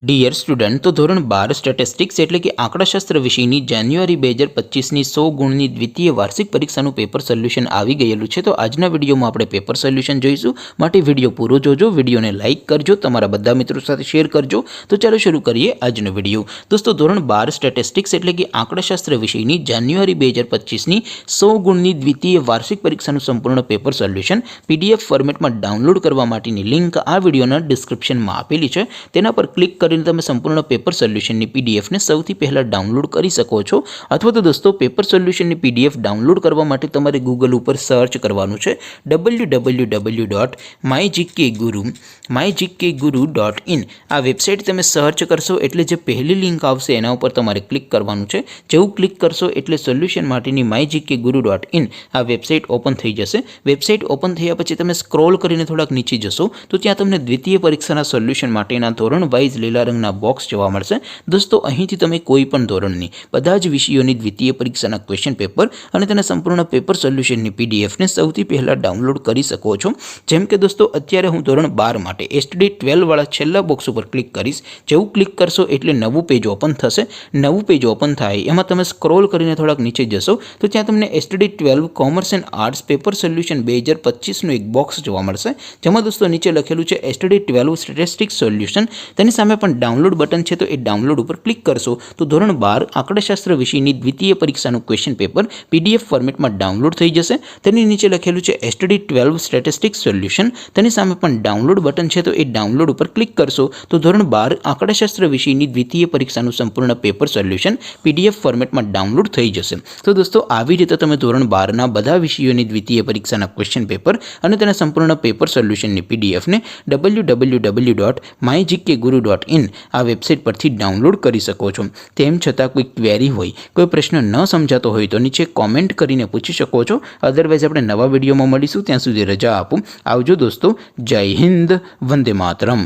Dear student, તો ધોરણ 12 statistics એટલે કે આંકડાશાસ્ત્ર વિષયની જાન્યુઆરી 2025ની 100 ગુણની દ્વિતીય વાર્ષિક પરીક્ષાનું પેપર સોલ્યુશન આવી ગયેલું છે। તો આજના વિડીયોમાં આપણે પેપર સોલ્યુશન જોઈશું, માટે વિડીયો પૂરો જોજો, વિડીયોને લાઇક કરજો, તમારા બધા મિત્રો સાથે શેર કરજો। તો ચાલો શરૂ કરીએ આજનો વિડીયો। દોસ્તો, ધોરણ 12 સ્ટેટિસ્ટિક્સ એટલે કે આંકડાશાસ્ત્ર વિષયની જાન્યુઆરી 2025ની 100 ગુણની દ્વિતીય વાર્ષિક પરીક્ષાનું સંપૂર્ણ પેપર સોલ્યુશન પીડીએફ ફોર્મેટમાં ડાઉનલોડ કરવા માટેની લિંક આ વિડીયોના ડિસ્ક્રિપ્શનમાં આપેલી છે। તેના પર ક્લિક કરીને તમે સંપૂર્ણ પેપર સોલ્યુશનની પીડીએફને સૌથી પહેલાં ડાઉનલોડ કરી શકો છો। અથવા તો દોસ્તો, પેપર સોલ્યુશનની પીડીએફ ડાઉનલોડ કરવા માટે તમારે ગૂગલ ઉપર સર્ચ કરવાનું છે www.mygkguru.in। આ વેબસાઇટ તમે સર્ચ કરશો એટલે જે પહેલી લિંક આવશે એના ઉપર તમારે ક્લિક કરવાનું છે। જેવું ક્લિક કરશો એટલે સોલ્યુશન માટેની mygkguru.in આ વેબસાઇટ ઓપન થઈ જશે। વેબસાઇટ ઓપન થયા પછી તમે સ્ક્રોલ કરીને થોડાક નીચે જશો તો ત્યાં તમને દ્વિતીય પરીક્ષાના સોલ્યુશન માટેના ધોરણ વાઇઝ લીલા રંગના બોક્સ જોવા મળશે। દોસ્તો, અહીંથી તમે કોઈ પણ ધોરણની બધા જ વિષયોની દ્વિતીય પરીક્ષાના ક્વેશ્ચન પેપર અને તેના સંપૂર્ણ પેપર સોલ્યુશનની પીડીએફને સૌથી પહેલાં ડાઉનલોડ કરી શકો છો। જેમ કે દોસ્તો, અત્યારે હું ધોરણ 12 માટે STD 12 વાળા છેલ્લા બોક્સ ઉપર ક્લિક કરીશ। જેવું ક્લિક કરશો એટલે નવું પેજ ઓપન થશે। નવું પેજ ઓપન થાય એમાં તમે સ્ક્રોલ કરીને થોડાક નીચે જશો તો ત્યાં તમને STD 12 commerce and arts paper solution 2025નું એક બોક્સ જોવા મળશે, જેમાં દોસ્તો નીચે લખેલું છે STD 12 સ્ટેટિસ્ટિક્સ સોલ્યુશન। તેની સામે પણ ડાઉનલોડ બટન છે, તો એ ડાઉનલોડ ઉપર ક્લિક કરશો તો ધોરણ 12 આંકડાશાસ્ત્ર વિષયની દ્વિતીય પરીક્ષાનું ક્વેશ્ચન પેપર પીડીએફ ફોર્મેટમાં ડાઉનલોડ થઈ જશે। તેની નીચે લખેલું છે STD 12 સ્ટેટિસ્ટિક્સ સોલ્યુશન, તેની સામે પણ ડાઉનલોડ બટન છે, તો એ ડાઉનલોડ ઉપર ક્લિક કરશો તો ધોરણ 12 આંકડાશાસ્ત્ર વિષયની દ્વિતીય પરીક્ષાનું સંપૂર્ણ પેપર સોલ્યુશન પીડીએફ ફોર્મેટમાં ડાઉનલોડ થઈ જશે। તો દોસ્તો, આવી રીતે તમે ધોરણ 12ના બધા વિષયોની દ્વિતીય પરીક્ષાના ક્વેશ્ચન પેપર અને તેના સંપૂર્ણ પેપર સોલ્યુશનની પીડીએફને www.mygkguru.in આ વેબસાઇટ પરથી ડાઉનલોડ કરી શકો છો। તેમ છતાં કોઈ ક્વેરી હોય, કોઈ પ્રશ્ન ન સમજાતો હોય તો નીચે કોમેન્ટ કરીને પૂછી શકો છો। અદરવાઇઝ આપણે નવા વિડીયોમાં મળીશું, ત્યાં સુધી રજા આપો। આવજો દોસ્તો, જય હિન્દ, વંદે માતરમ।